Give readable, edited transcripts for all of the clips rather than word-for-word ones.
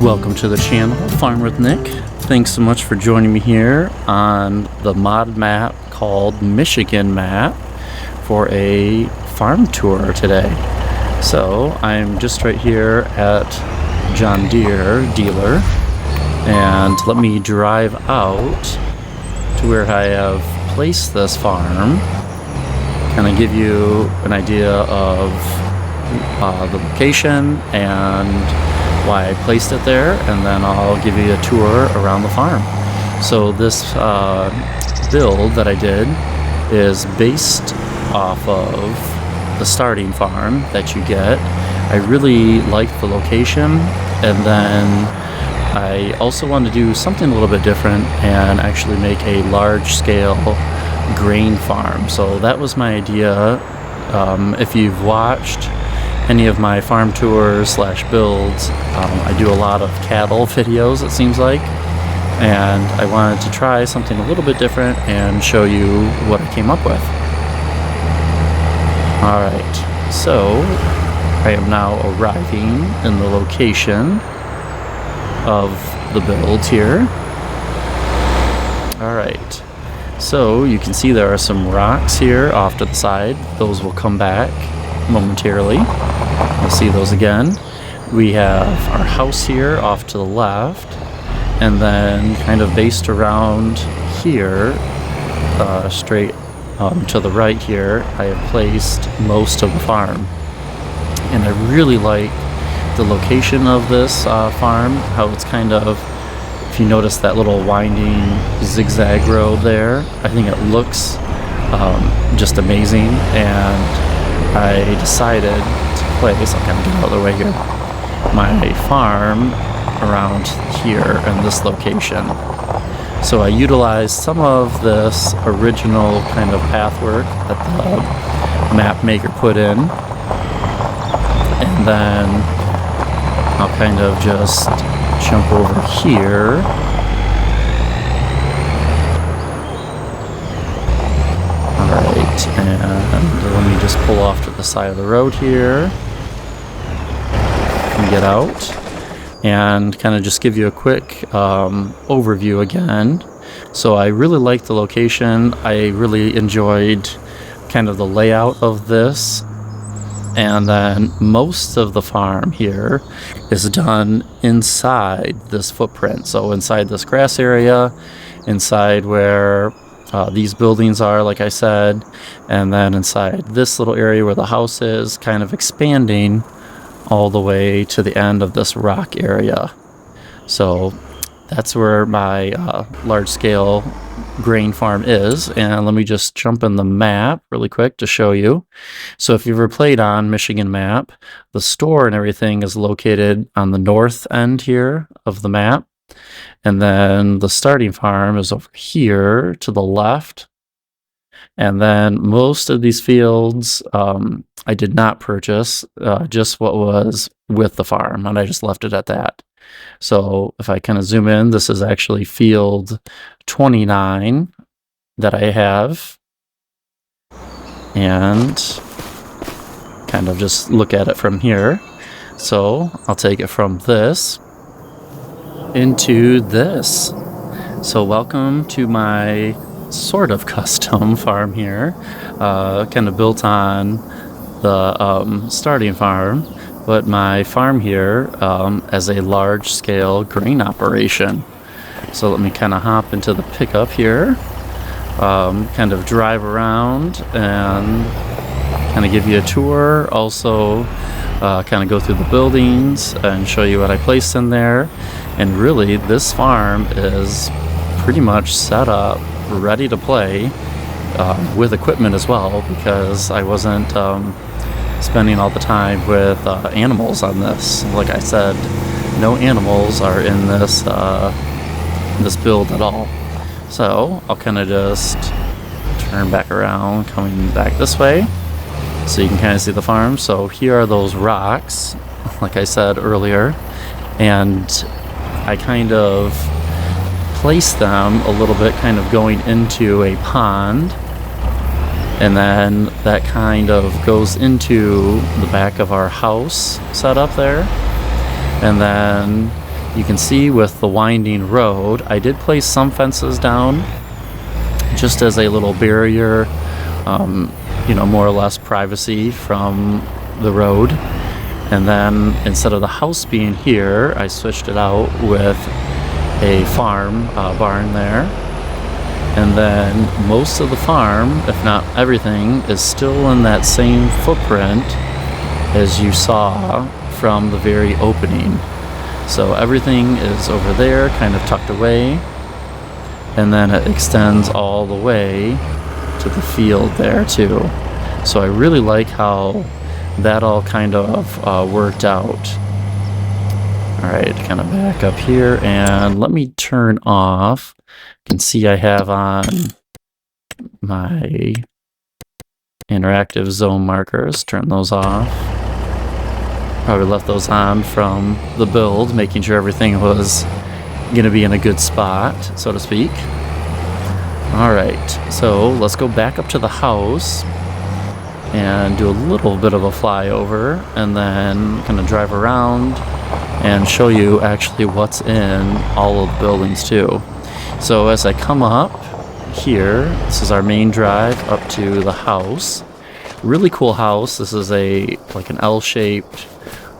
Welcome to the channel, Farm with Nick. Thanks so much for joining me here on the mod map called Michigan Map for a farm tour today. So I'm just right here at John Deere dealer, and let me drive out to where I have placed this farm, kind of give you an idea of the location and why I placed it there, and then I'll give you a tour around the farm. So this build that I did is based off of the starting farm that you get. I really liked the location, and then I also wanted to do something a little bit different and actually make a large-scale grain farm. So that was my idea. If you've watched any of my farm tours / builds, I do a lot of cattle videos, it seems like, and I wanted to try something a little bit different and show you what I came up with. Alright, so I am now arriving in the location of the build here. Alright, so you can see there are some rocks here off to the side. Those will come back momentarily. You'll see those again. We have our house here off to the left, and then kind of based around here, straight to the right here, I have placed most of the farm. And I really like the location of this farm, how it's kind of, if you notice that little winding zigzag road there, I think it looks just amazing, and I decided to place, I'll kind of get out of the way here, my farm around here in this location. So I utilized some of this original kind of pathwork that the map maker put in, and then I'll kind of just jump over here. Alright, and let me just pull off to the side of the road here and get out and kind of just give you a quick overview again. So I really like the location. I really enjoyed kind of the layout of this, and then most of the farm here is done inside this footprint. So inside this grass area, inside where these buildings are, like I said, and then inside this little area where the house is, kind of expanding all the way to the end of this rock area. So that's where my large-scale grain farm is, and let me just jump in the map really quick to show you. So if you've ever played on Michigan Map, the store and everything is located on the north end here of the map, and then the starting farm is over here to the left. And then most of these fields I did not purchase, just what was with the farm, and I just left it at that. So if I kind of zoom in, this is actually field 29 that I have, and kind of just look at it from here. So I'll take it from this into this. So welcome to my sort of custom farm here, kind of built on the starting farm, but my farm here as a large-scale grain operation. So let me kind of hop into the pickup here, kind of drive around and kind of give you a tour, also kind of go through the buildings and show you what I placed in there. And really, this farm is pretty much set up, ready to play, with equipment as well, because I wasn't spending all the time with animals on this. Like I said, no animals are in this this build at all. So I'll kind of just turn back around, coming back this way, so you can kind of see the farm. So here are those rocks, like I said earlier, and I kind of place them a little bit kind of going into a pond, and then that kind of goes into the back of our house set up there, and then you can see with the winding road, I did place some fences down just as a little barrier, more or less privacy from the road. And then instead of the house being here, I switched it out with a farm barn there. And then most of the farm, if not everything, is still in that same footprint as you saw from the very opening. So everything is over there, kind of tucked away, and then it extends all the way to the field there too. So I really like how that all kind of worked out. Alright, kind of back up here, and let me turn off. You can see I have on my interactive zone markers. Turn those off. Probably left those on from the build, making sure everything was going to be in a good spot, so to speak. Alright, so let's go back up to the house and do a little bit of a flyover, and then kind of drive around and show you actually what's in all of the buildings too. So as I come up here, this is our main drive up to the house. Really cool house. This is like an L-shaped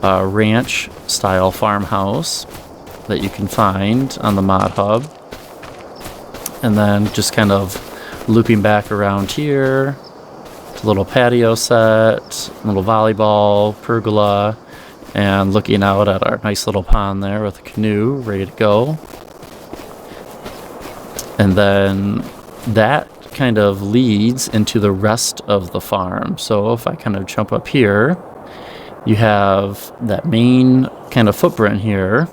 ranch style farmhouse that you can find on the Mod Hub. And then just kind of looping back around here, a little patio set, a little volleyball, pergola, and looking out at our nice little pond there with a canoe ready to go. And then that kind of leads into the rest of the farm. So if I kind of jump up here, you have that main kind of footprint here.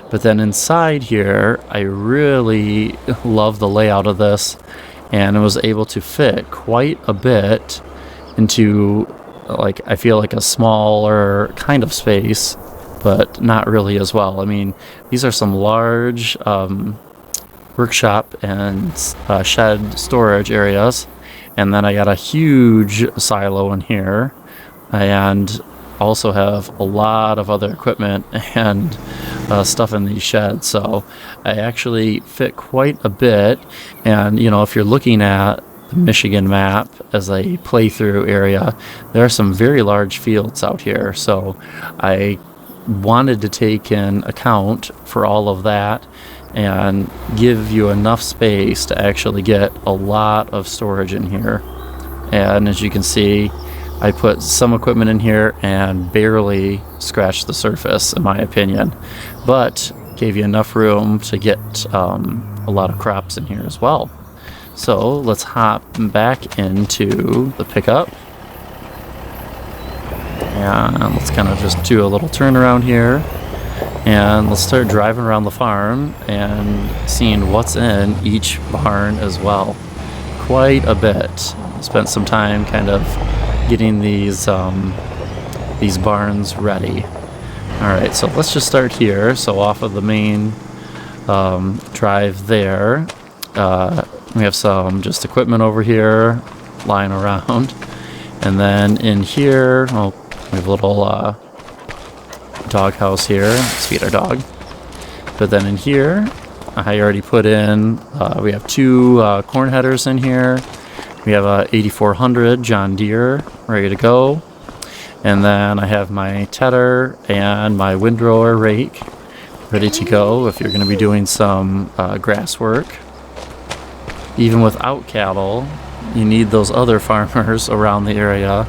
But then inside here, I really love the layout of this, and I was able to fit quite a bit into, like, I feel like a smaller kind of space, but not really as well. I mean, these are some large workshop and shed storage areas, and then I got a huge silo in here, and also have a lot of other equipment and stuff in these sheds. So I actually fit quite a bit. And if you're looking at the Michigan map as a playthrough area, there are some very large fields out here. So I wanted to take in account for all of that and give you enough space to actually get a lot of storage in here. And as you can see, I put some equipment in here and barely scratched the surface, in my opinion, but gave you enough room to get a lot of crops in here as well. So let's hop back into the pickup, and let's kind of just do a little turnaround here, and let's start driving around the farm and seeing what's in each barn as well. Quite a bit. Spent some time kind of getting these barns ready. Alright, so let's just start here. So off of the main drive there, we have some just equipment over here lying around, and then in here, we have a little dog house here. Let's feed our dog. But then in here, I already put in, we have two corn headers in here. We have a 8400 John Deere ready to go. And then I have my tedder and my windrower rake ready to go if you're going to be doing some grass work. Even without cattle, you need those other farmers around the area.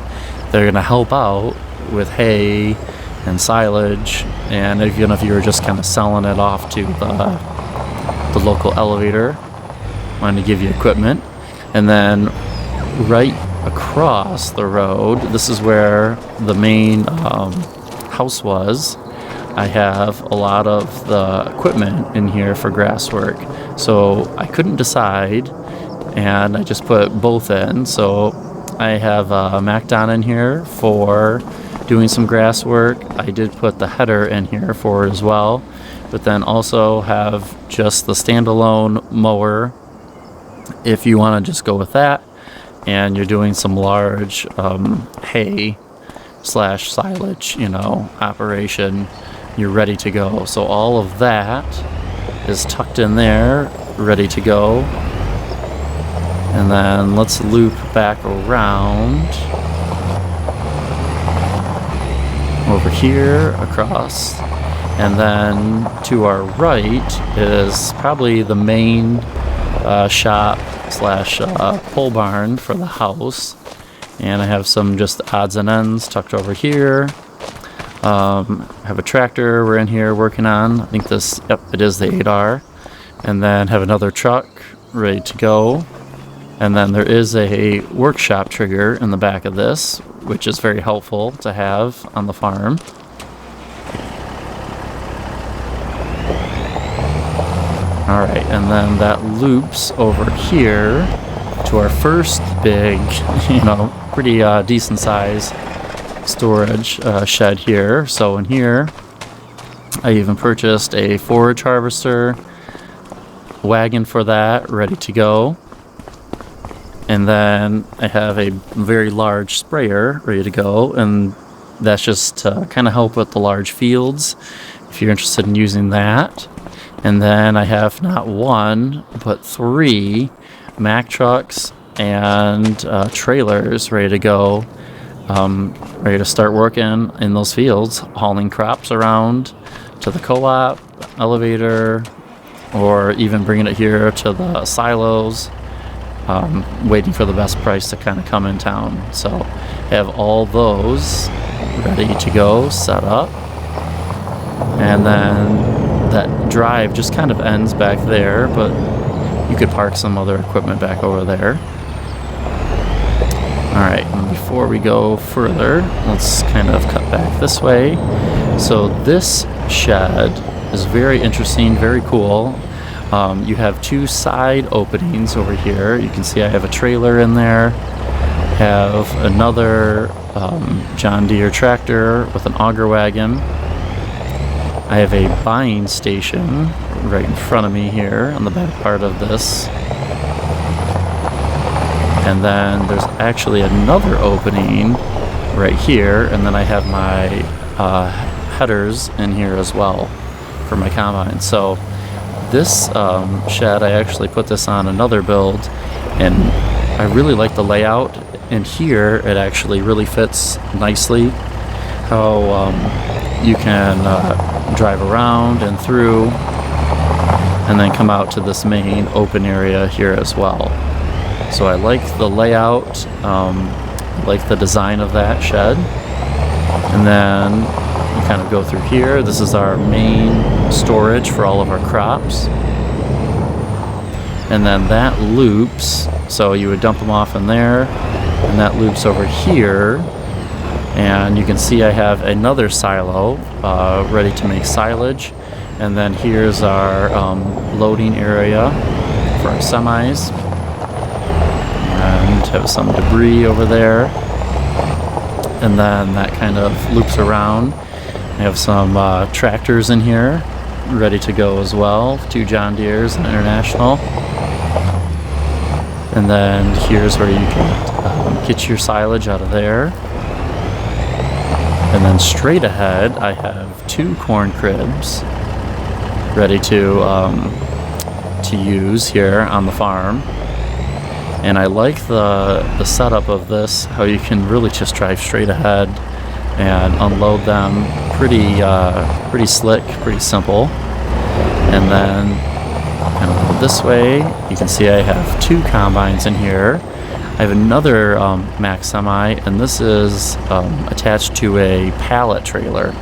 They're going to help out with hay and silage, and even if you were just kind of selling it off to the local elevator, wanted to give you equipment. And then right across the road, this is where the main house was. I have a lot of the equipment in here for grass work, so I couldn't decide, and I just put both in. So I have a MacDon in here for doing some grass work. I did put the header in here for it as well, but then also have just the standalone mower if you want to just go with that, and you're doing some large hay / silage, operation. you're ready to go. So all of that is tucked in there, ready to go. And then let's loop back around over here, across. And then to our right is probably the main shop slash pole barn for the house. And I have some just odds and ends tucked over here. I have a tractor we're in here working on. I think this, yep, it is the 8R. And then have another truck ready to go. And then there is a workshop trigger in the back of this, which is very helpful to have on the farm. Alright, and then that loops over here to our first big, pretty decent size storage shed here. So in here, I even purchased a forage harvester, wagon for that, ready to go. And then I have a very large sprayer ready to go, and that's just to kind of help with the large fields if you're interested in using that. And then I have not one, but 3 Mack trucks and trailers ready to go, ready to start working in those fields, hauling crops around to the co-op, elevator, or even bringing it here to the silos, waiting for the best price to kind of come in town. So I have all those ready to go, set up. And then that drive just kind of ends back there, but you could park some other equipment back over there. Alright, and before we go further, let's kind of cut back this way. So this shed is very interesting, very cool. You have 2 side openings over here. You can see I have a trailer in there. Have another John Deere tractor with an auger wagon. I have a buying station right in front of me here on the back part of this. And then there's actually another opening right here, and then I have my headers in here as well for my combine. So this shed, I actually put this on another build, and I really like the layout. And here it actually really fits nicely how you can drive around and through, and then come out to this main open area here as well. So I like the layout, like the design of that shed. And then we kind of go through here. This is our main storage for all of our crops. And then that loops, so you would dump them off in there, and that loops over here. And you can see I have another silo ready to make silage. And then here's our loading area for our semis. And have some debris over there. And then that kind of loops around. I have some tractors in here ready to go as well. 2 John Deeres and International. And then here's where you can get your silage out of there. And then straight ahead, I have 2 corn cribs ready to use here on the farm. And I like the setup of this, how you can really just drive straight ahead and unload them pretty slick, pretty simple. And then kind of go this way, you can see I have 2 combines in here. I have another Mack Semi, and this is attached to a pallet trailer.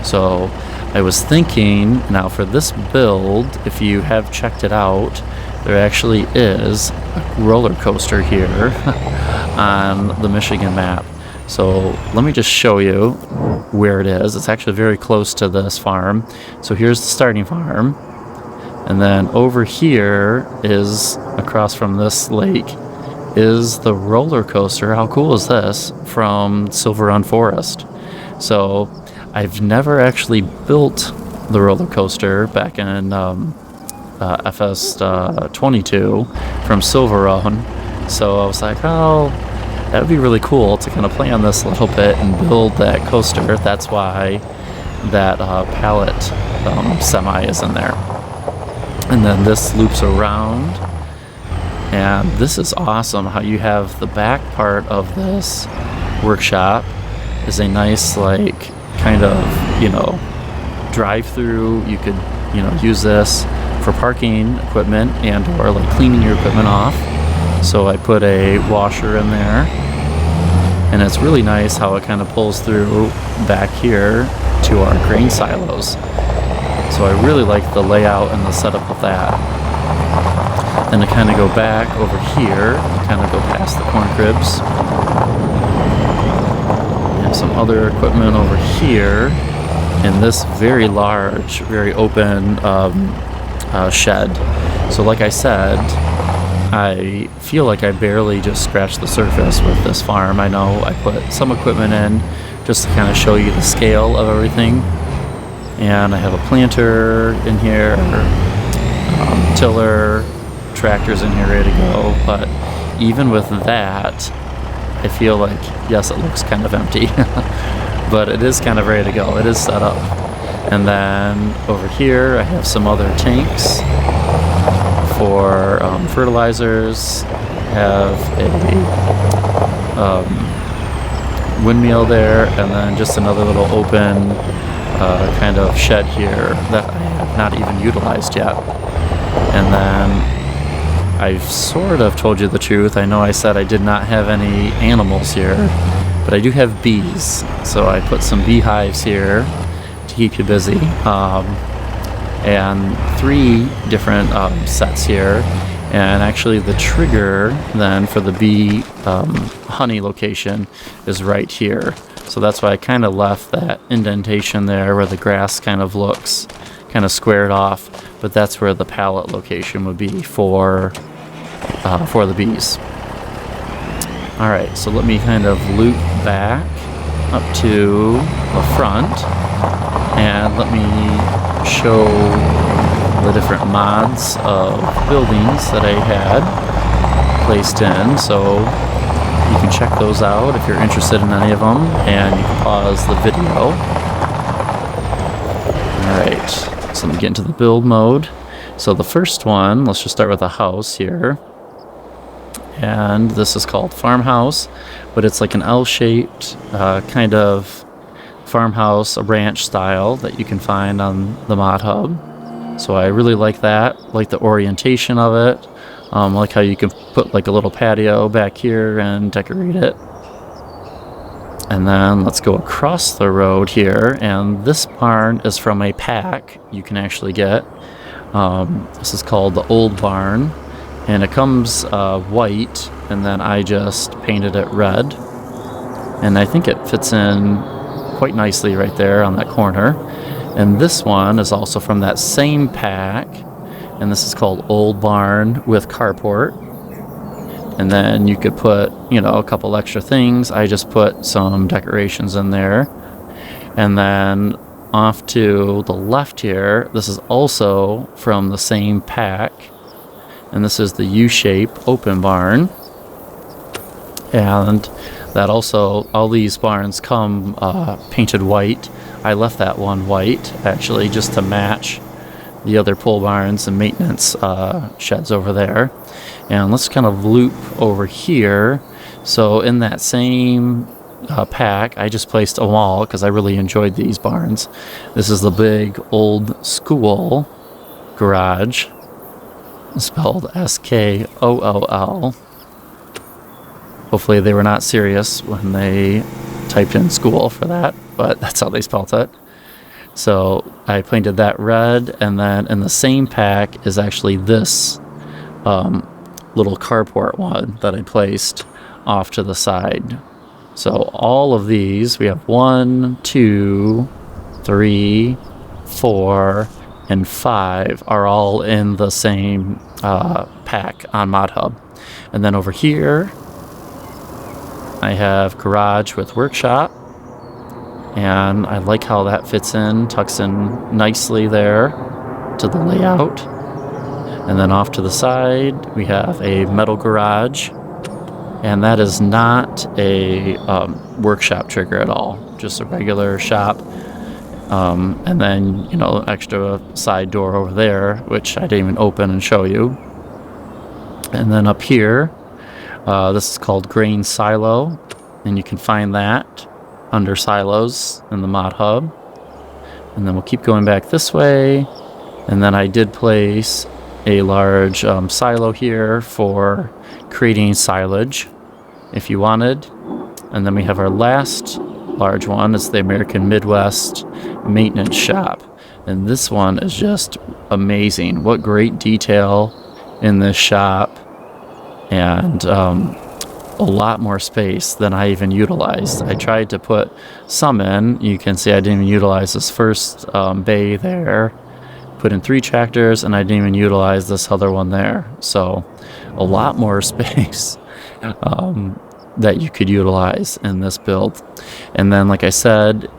So I was thinking, now for this build, if you have checked it out, there actually is a roller coaster here on the Michigan map. So let me just show you where it is. It's actually very close to this farm. So here's the starting farm. And then over here is, across from this lake, is the roller coaster. How cool is this? From Silver Run Forest. So I've never actually built the roller coaster back in FS 22 from Silver Run. So I was like, oh, that would be really cool to kind of play on this a little bit and build that coaster. That's why that pallet semi is in there. And then this loops around, and this is awesome how you have the back part of this workshop is a nice, like, kind of, drive-through. You could, use this for parking equipment and or like cleaning your equipment off. So I put a washer in there, and it's really nice how it kind of pulls through back here to our grain silos. So I really like the layout and the setup of that. Then to kind of go back over here, kind of go past the corn cribs. And some other equipment over here in this very large, very open shed. So like I said, I feel like I barely just scratched the surface with this farm. I know I put some equipment in just to kind of show you the scale of everything. And I have a planter in here, tiller, tractors in here ready to go. But even with that, I feel like, yes, it looks kind of empty, but it is kind of ready to go. It is set up. And then over here, I have some other tanks for fertilizers. Have a windmill there, and then just another little open kind of shed here that I have not even utilized yet. And then I've sort of told you the truth. I know I said I did not have any animals here, but I do have bees. So I put some beehives here to keep you busy. And 3 different sets here. And actually the trigger then for the bee honey location is right here. So that's why I kind of left that indentation there where the grass kind of looks kind of squared off. But that's where the pallet location would be for the bees. All right, so let me kind of loop back up to the front, and let me show the different mods of buildings that I had placed in. So you can check those out if you're interested in any of them, and you can pause the video. Alright, so let me get into the build mode. So the first one, let's just start with a house here. And this is called farmhouse, but it's like an L-shaped kind of farmhouse, a ranch style that you can find on the Mod Hub. So I really like that, like the orientation of it. Like how you can put like a little patio back here and decorate it. And then let's go across the road here, and this barn is from a pack you can actually get. This is called the Old Barn, and it comes white, and then I just painted it red. And I think it fits in quite nicely right there on that corner. And this one is also from that same pack, and this is called Old Barn with carport. And then you could put, a couple extra things. I just put some decorations in there. And then off to the left here, this is also from the same pack. And this is the U-shape open barn. And that also, all these barns come painted white. I left that one white, actually, just to match the other pole barns and maintenance sheds over there. And let's kind of loop over here. So in that same pack, I just placed a wall because I really enjoyed these barns. This is the big old school garage, spelled S-K-O-O-L. Hopefully they were not serious when they typed in school for that, but that's how they spelled it. So I painted that red, and then in the same pack is actually this little carport one that I placed off to the side. So all of these, we have 1, 2, 3, 4, and 5 are all in the same pack on Mod Hub. And then over here, I have garage with workshop, and I like how that fits in, tucks in nicely there to the layout. And then off to the side, we have a metal garage, and that is not a workshop trigger at all, just a regular shop. And then, extra side door over there, which I didn't even open and show you. And then up here, this is called Grain Silo, and you can find that under Silos in the Mod Hub. And then we'll keep going back this way, and then I did place a large silo here for creating silage if you wanted. And then we have our last large one. It's the American Midwest Maintenance Shop, and this one is just amazing. What great detail in this shop, and a lot more space than I even utilized. I tried to put some in. You can see I didn't even utilize this first bay there. Put in 3 tractors, and I didn't even utilize this other one there. So a lot more space that you could utilize in this build. And then, like I said,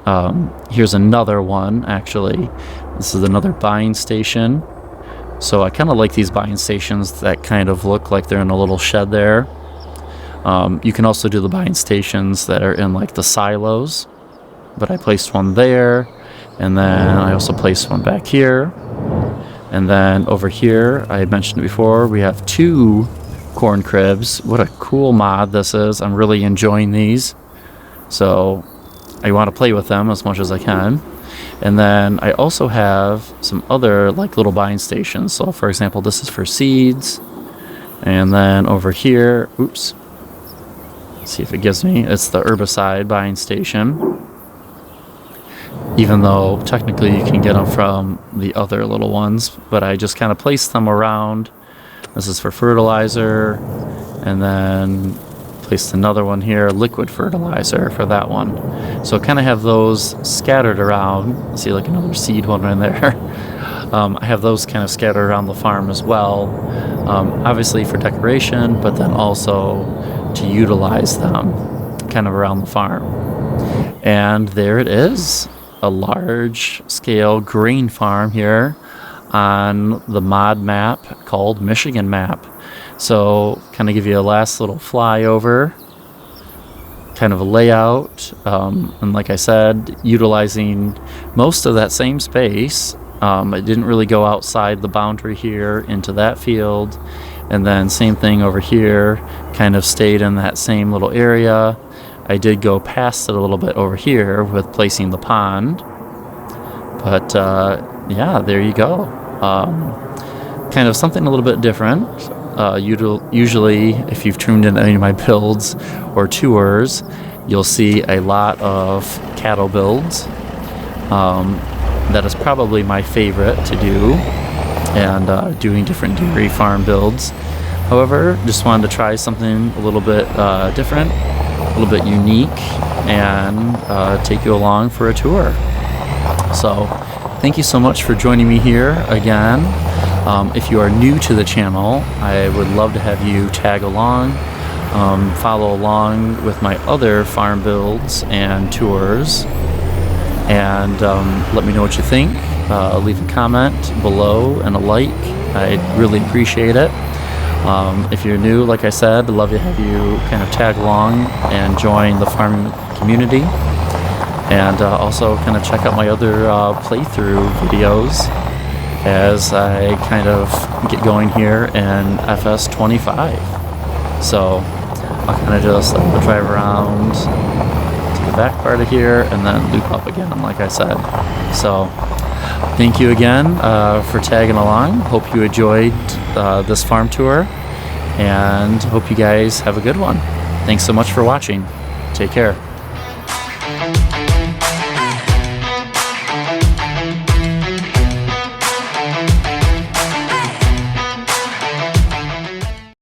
here's another one. Actually, this is another buying station. So I kind of like these buying stations that kind of look like they're in a little shed there. You can also do the buying stations that are in like the silos, but I placed one there, and then I also placed one back here. And then over here, I had mentioned before, we have 2 corn cribs. What a cool mod this is. I'm really enjoying these. So I want to play with them as much as I can. And then I also have some other like little buying stations. So for example, this is for seeds. And then over here, oops. Let's see if it gives me. It's the herbicide buying station. Even though technically you can get them from the other little ones, but I just kind of placed them around. This is for fertilizer, and then placed another one here, liquid fertilizer for that one. So kind of have those scattered around. See, like another seed one in there. I have those kind of scattered around the farm as well, obviously for decoration, but then also to utilize them kind of around the farm. And there it is. A large scale grain farm here on the mod map called Michigan Map. So kind of give you a last little flyover, kind of a layout, and like I said, utilizing most of that same space. I didn't really go outside the boundary here into that field, and then same thing over here, kind of stayed in that same little area. I did go past it a little bit over here with placing the pond, but yeah, there you go. Kind of something a little bit different. Usually, if you've tuned in any of my builds or tours, you'll see a lot of cattle builds. That is probably my favorite to do, and doing different dairy farm builds. However, just wanted to try something a little bit different, a little bit unique, and take you along for a tour. So thank you so much for joining me here again. If you are new to the channel, I would love to have you tag along, follow along with my other farm builds and tours, and let me know what you think. Leave a comment below and a like. I'd really appreciate it. If you're new, like I said, I'd love to have you kind of tag along and join the farming community, and also kind of check out my other playthrough videos as I kind of get going here in FS25. So I'll kind of just drive around to the back part of here and then loop up again, like I said. So thank you again for tagging along. Hope you enjoyed this farm tour, and hope you guys have a good one. Thanks so much for watching. Take care.